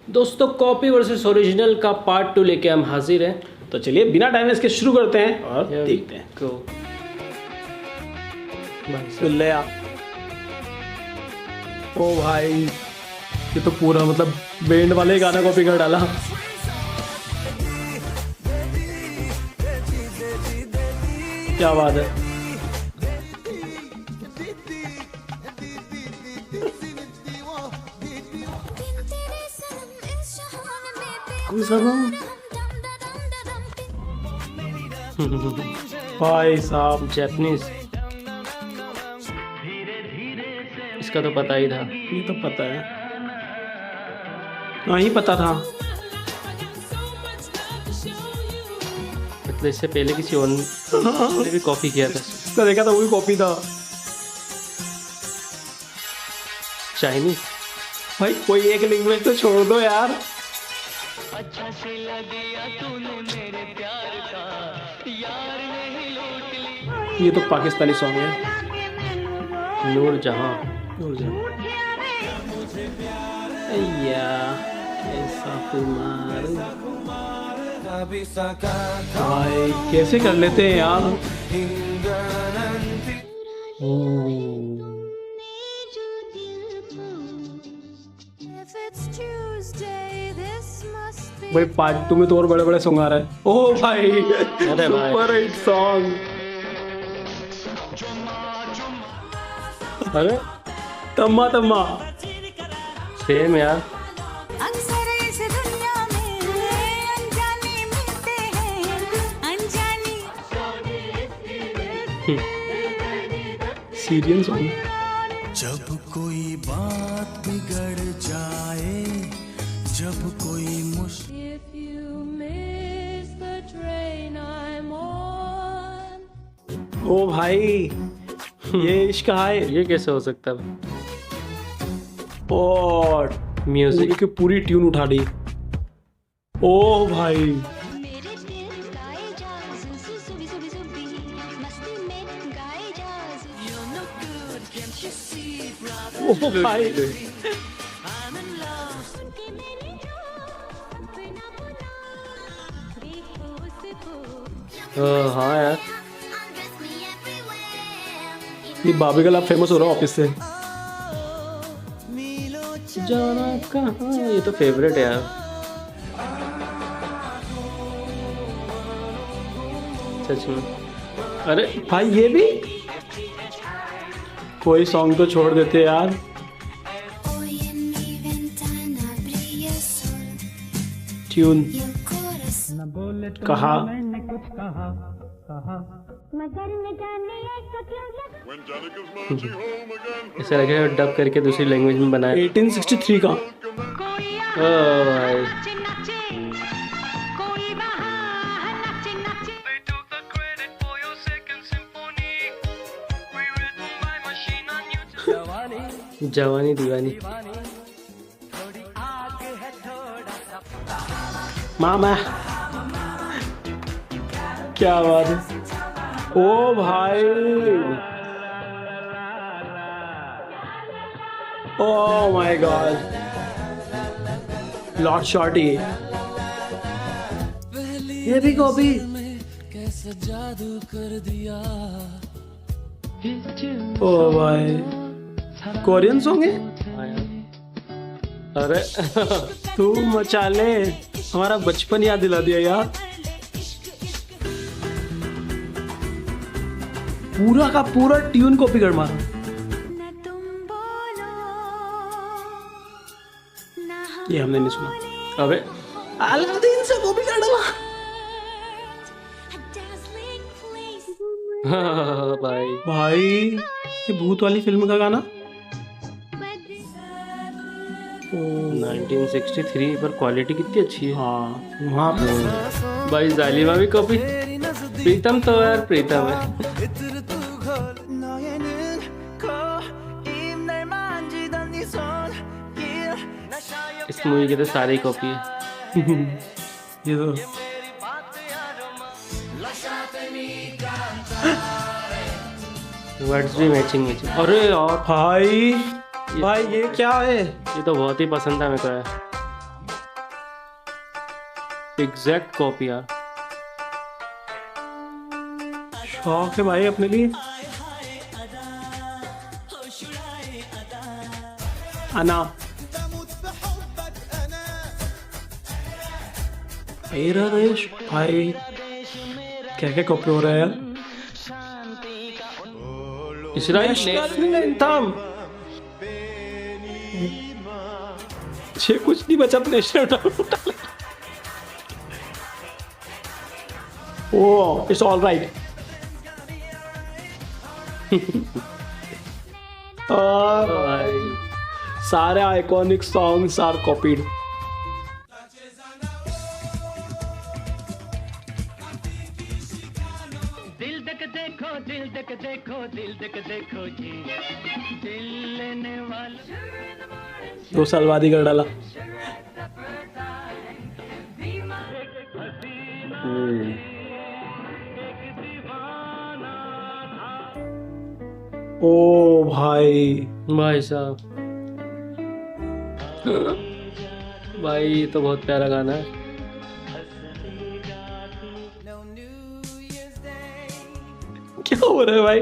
दोस्तों copy versus original का part 2 लेके हम हाजिर हैं। तो चलिए बिना टाइम वेस्ट के शुरू करते हैं और Here we देखते हैं। go। भाई साहब, गुल्ले ओ भाई, ये तो पूरा मतलब बैंड वाले गाना कॉपी कर डाला। क्या बात है। भाई साहब, जापानीज, इसका तो पता ही था। ये तो पता है, नहीं पता था। मतलब इससे पहले किसी और ने भी कॉपी किया था। इसका देखा था, वो भी कॉपी था। चाइनीज, भाई कोई एक लैंग्वेज तो छोड़ दो यार। अच्छा से लगे तूने मेरे प्यार का यार नहीं लूट ली। ये तो पाकिस्तानी सॉन्ग है। नूर जहां। अय्या ऐसा कुमार, भाई कैसे कर लेते हैं यार। भाई पार्ट 2 में तो और बड़े बड़े सॉन्ग आ रहे हैं। ओ भाई, अरे भाई। Super hit song. अरे तम्मा तम्मा, सेम यार। अक्सर इस दुनिया में अनजाने मिलते हैं, अनजाने सीरियस सॉन्ग। जब कोई बात बिगड़ जाए, जब कोई If you miss the train I'm on, ओ भाई, ये इश्क है। ये कैसे हो सकता है? और म्यूजिक, की पूरी ट्यून उठा दी। ओ भाई, मेरे दिल गाए जा जुज़ु सुबी सुबी सुबी मस्ती में गाए जा You're no good, can't you see brother ओ भाई, I'm in love सुन के मेरी जान बिना बुला देखो उसको हाँ यार। ये बाबी का फेमस हो रहा है ऑफिस से। जाना कहाँ, ये तो फेवरेट है यार। सच में। अरे भाई ये भी कोई सॉन्ग तो छोड़ देते यार। Hoy en mi ventana brilla sol tune y el corazón कहा। मगर न जाने ऐसा क्यों लगा ऐसा लगे डब करके दूसरी लैंग्वेज में बनाया। 1863 का। ओ भाई, नाचे नाचे कोई वहाँ नाचे नाचे They took the credit for your second symphony, rewritten by machine on YouTube. जवानी दीवानी। मामा, क्या बात है। ओ भाई, oh my god, lord shorty. ये भी कॉपी। कैसा जादू कर दिया। ओ भाई, कोरियन सॉन्ग है। हाँ यार। अरे तू मचा ले, हमारा बचपन याद दिला दिया यार। पूरा का पूरा ट्यून कॉपी कर मारा। न तुम बोलो ना हम ये हमने नहीं सुना। अबे अलादीन से कॉपी कर डाला। a dazzling place हाँ भाई, भाई ये भूत वाली फिल्म का गाना। ओ 1963 पर क्वालिटी कितनी अच्छी है। हाँ, वहाँ पे भाई जालिमा भी कॉपी। प्रीतम तो यार प्रीतम है। 너에는 거임 날 만지던 네 손길 날 샤여 इस मूवी के तो सारे ही कॉपी है। ये तो वर्ड्स भी मैचिंग मैचिंग। अरे यार भाई, भाई ये क्या है। ये तो बहुत ही पसंद था मेरे को यार। एग्जैक्ट कॉपी यार। शौक है भाई अपने लिए। अना मेरा देश भाई, क्या क्या कॉपी हो रहा है यार। Israel anthem. छे कुछ नहीं बचा तो national. Oh it's all right. और भाई सारे आइकॉनिक सॉन्ग्स आर कॉपीड। दिल तक देखो, दिल तक देखो, दिल तक देखो जी, दिल लेने वाला 2 साल बाद ही कर डाला। ओ भाई भाई साहब, भाई ये तो बहुत प्यारा गाना है। क्या हो रहा है भाई।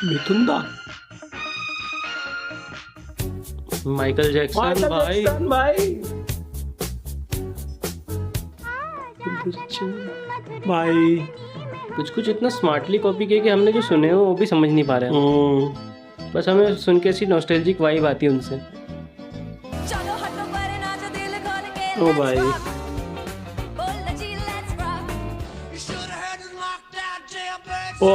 मिथुन दा, माइकल जैक्सन भाई। भाई कुछ कुछ इतना स्मार्टली कॉपी किया कि हमने जो सुने हो वो भी समझ नहीं पा रहे हैं। बस हमें सुन के ऐसी नॉस्टैल्जिक वाइब आती है उनसे। चलो हटो पर नाचो दिल खोल के ओ भाई बोल जी लेट्स रॉक। ओ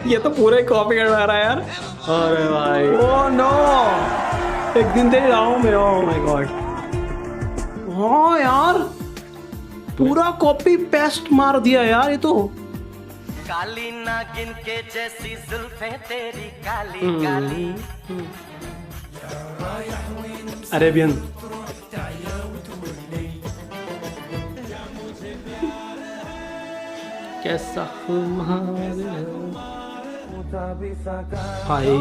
ये तो पूरा ही कॉपी कर रहा है यार। अरे भाई ओ नो, एक दिन तेरी राहों में। ओ माय गॉड, हाँ यार पूरा कॉपी पेस्ट मार दिया यार ये तो। काली नागिन के जैसी जुल्फें तेरी काली काली। अरेबियन। कैसा खुमार भाई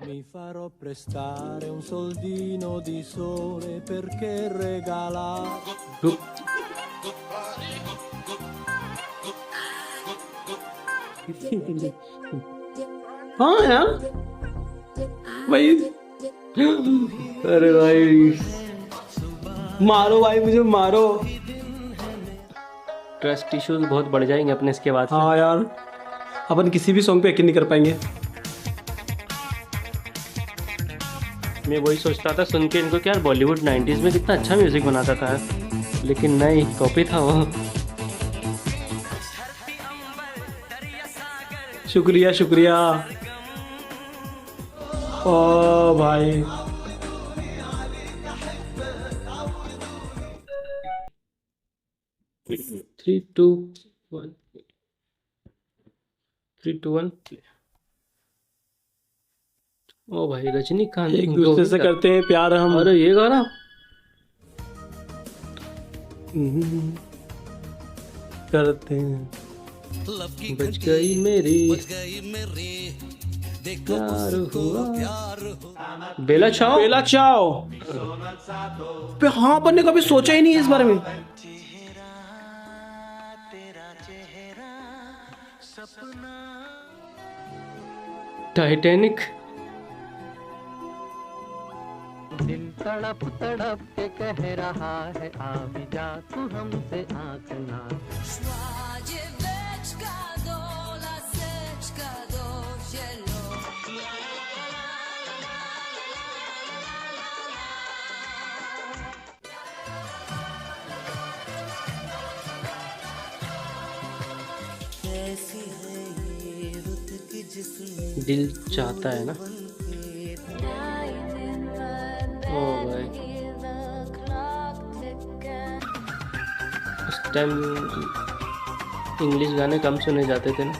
Mi farò prestare un soldino di sole perché regalare. हाँ यार भाई, अरे भाई मारो भाई मुझे मारो। ट्रस्ट इश्यूज बहुत बढ़ जाएंगे अपने इसके बाद से। हाँ यार अपन किसी भी सॉन्ग पे यकीन नहीं कर पाएंगे। मैं वही सोचता था सुन के इनको कि यार बॉलीवुड 90s में कितना अच्छा म्यूजिक बनाता था, लेकिन नहीं, कॉपी था वो। शुक्रिया शुक्रिया। ओ भाई 3 2 1 3 2 1। ओ भाई रजनीकांत एक दूसरे से करते हैं प्यार हम। अरे ये गाना करते हैं। बच गई मेरी प्यार हुआ। बेला चाओ। बेला चाओ पे हाँ, अपन ने कभी सोचा ही नहीं इस बारे में। टाइटैनिक। दिल तड़प तड़प के कह रहा है आ भी जा तू हमसे आंख ना। दिल चाहता है ना। ओ भाई उस टाइम इंग्लिश गाने कम सुने जाते थे ना।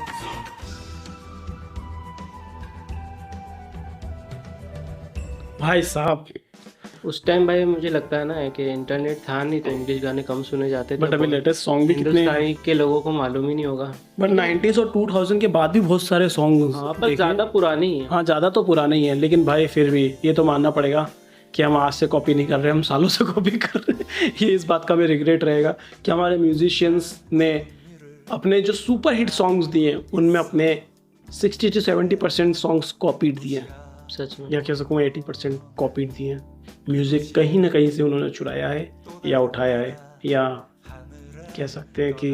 भाई साहब उस टाइम भाई मुझे लगता है ना कि इंटरनेट था नहीं तो इंग्लिश गाने कम सुने जाते थे। बट अभी लेटेस्ट सॉन्ग भी कितने, हिंदुस्तानी के लोगों को मालूम ही नहीं होगा। बट 90s और 2000 के बाद भी बहुत सारे सॉन्ग, हाँ पर ज़्यादा पुरानी है। हाँ ज़्यादा तो पुराना ही है, लेकिन भाई फिर भी ये तो मानना पड़ेगा कि हम आज से कॉपी नहीं कर रहे, हम सालों से कॉपी कर रहे हैं। ये इस बात का भी रिग्रेट रहेगा कि हमारे म्यूजिशियंस ने अपने जो सुपर हिट सॉन्ग्स दिए हैं उनमें अपने 60 से 70% सॉन्ग्स कॉपीड दिए हैं, सच में। या कह सकूँ 80% कॉपीड दिए हैं। म्यूज़िक कहीं ना कहीं से उन्होंने चुराया है या उठाया है, या कह सकते हैं कि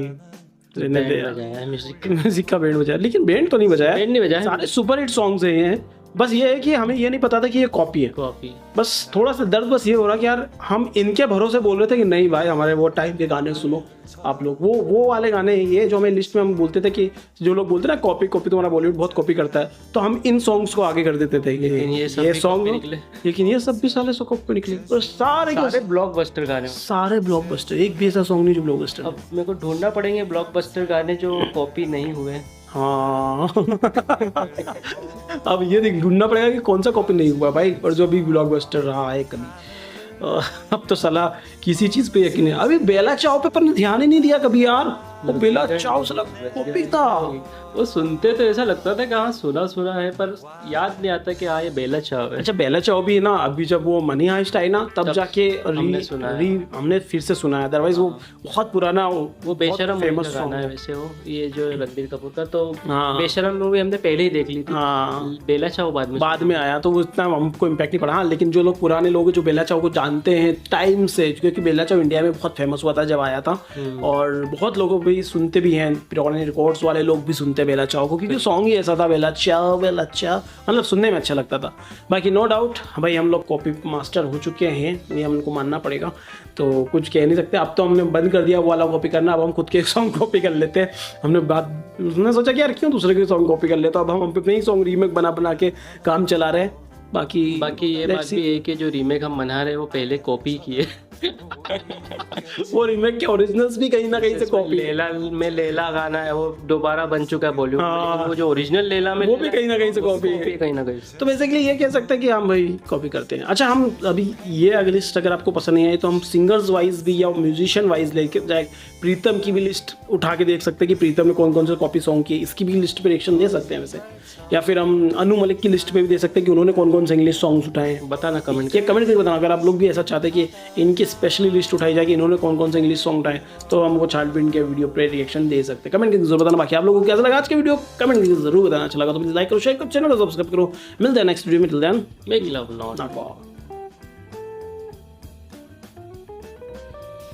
बजाया है म्यूजिक का बैंड बजाया, लेकिन बैंड तो नहीं बजाया, बैंड नहीं बजाया, सारे सुपर हिट सॉन्ग्स हैं ये। बस ये है कि हमें ये नहीं पता था कि ये कॉपी है। कॉपी। बस थोड़ा सा दर्द बस ये हो रहा कि यार हम इनके भरोसे बोल रहे थे कि नहीं भाई हमारे वो टाइम के गाने सुनो आप लोग, वो वाले गाने, ये जो हमें लिस्ट में हम बोलते थे कि जो लोग बोलते ना कॉपी तुम्हारा बॉलीवुड बहुत कॉपी करता है, तो हम इन सॉन्ग्स को आगे कर देते थे। लेकिन ये सब भी सॉन्ग copy निकले। लेकिन ये सब भी साले सौ कॉपी निकले, और सारे ब्लॉकबस्टर गाने। सारे ब्लॉकबस्टर, एक भी ऐसा सॉन्ग नहीं जो ब्लॉकबस्टर। अब मेरे को ढूंढना पड़ेंगे ब्लॉकबस्टर गाने जो कॉपी नहीं हुए। हाँ अब ये देख ढूंढना पड़ेगा कि कौन सा कॉपी नहीं हुआ भाई, और जो भी ब्लॉकबस्टर रहा है कभी। अब तो साला किसी चीज पे यकीन है। अभी बेला चाव पे पर ध्यान ही नहीं दिया कभी यार, वो बेला चाव साला कॉपी था। वो सुनते तो ऐसा लगता था कि हाँ सुना है, पर याद नहीं आता कि हाँ ये बेला चाव है। अच्छा बेला चाव भी है ना, अभी जब वो मनी हाइस्ट आई ना तब जाके हमने फिर से सुना है, अदरवाइज वो बहुत पुराना, वो बेशरम फेमस गाना है वैसे। वो ये जो रणबीर कपूर का, तो बेशरम मूवी हमने पहले ही देख ली थी। बेला चाव बाद में आया तो वो इतना हमको इम्पैक्ट नहीं पड़ा। हाँ लेकिन जो लोग पुराने लोग जो बेला चाव को जानते हैं टाइम से, क्योंकि बेला चाव इंडिया में बहुत फेमस हुआ था जब आया था, और बहुत लोगों भी सुनते भी हैं, पुराने रिकॉर्ड्स वाले लोग भी सुनते हैं बेला चाव को, क्योंकि सॉन्ग ही ऐसा था बेला चाव, मतलब सुनने में अच्छा लगता था। बाकी नो डाउट भाई हम लोग कॉपी मास्टर हो चुके हैं, ये हमको मानना पड़ेगा, तो कुछ कह नहीं सकते। अब तो हमने बंद कर दिया वो वाला कॉपी करना, अब हम खुद के सॉन्ग कॉपी कर लेते हैं। हमने सोचा कि यार क्यों दूसरे के सॉन्ग कॉपी कर लेते, अब हम अपने ही सॉन्ग रीमेक बना के काम चला रहे हैं। बाकी ये बात भी है कि जो रीमेक हम बना रहे हैं वो पहले कॉपी किए। वो रीमेक के ओरिजिनल्स भी कहीं ना कहीं से कॉपी। लेला गाना है वो दोबारा बन चुका है बॉलीवुड में, वो जो ओरिजिनल लेला में वो भी कहीं ना कहीं से कॉपी है, कहीं ना कहीं। तो बेसिकली ये कह सकते हैं कि हम भाई कॉपी करते हैं। अच्छा हम अभी ये अगली लिस्ट अगर आपको पसंद नहीं आई तो हम सिंगर्स वाइज भी या म्यूजिशियन वाइज लेके जाए, प्रीतम की भी लिस्ट उठा के देख सकते हैं कि प्रीतम ने कौन कौन से कॉपी सॉन्ग किए, इसकी भी लिस्ट पे रिएक्शन दे सकते हैं वैसे। या फिर हम अनु मलिक की लिस्ट पे भी दे सकते हैं कि उन्होंने कौन कौन से इंग्लिश सॉन्ग्स उठाए हैं। बताना कमेंट करके बताना अगर आप लोग भी ऐसा चाहते हैं कि इनकी स्पेशली लिस्ट उठाई जाए कि इन्होंने कौन कौन से इंग्लिश सॉन्ग उठाए, तो हम वो चार्टबिन के वीडियो पे रिएक्शन दे सकते हैं। कमेंट करके जरूर बताना। बाकी आप लोगों को कैसा लगा आज के वीडियो कमेंट करके जरूर बताना। अच्छा लगा तो प्लीज लाइक करो, शेयर करो, चैनल को सब्सक्राइब करो। मिलते हैं नेक्स्ट वीडियो में, till then make love not war.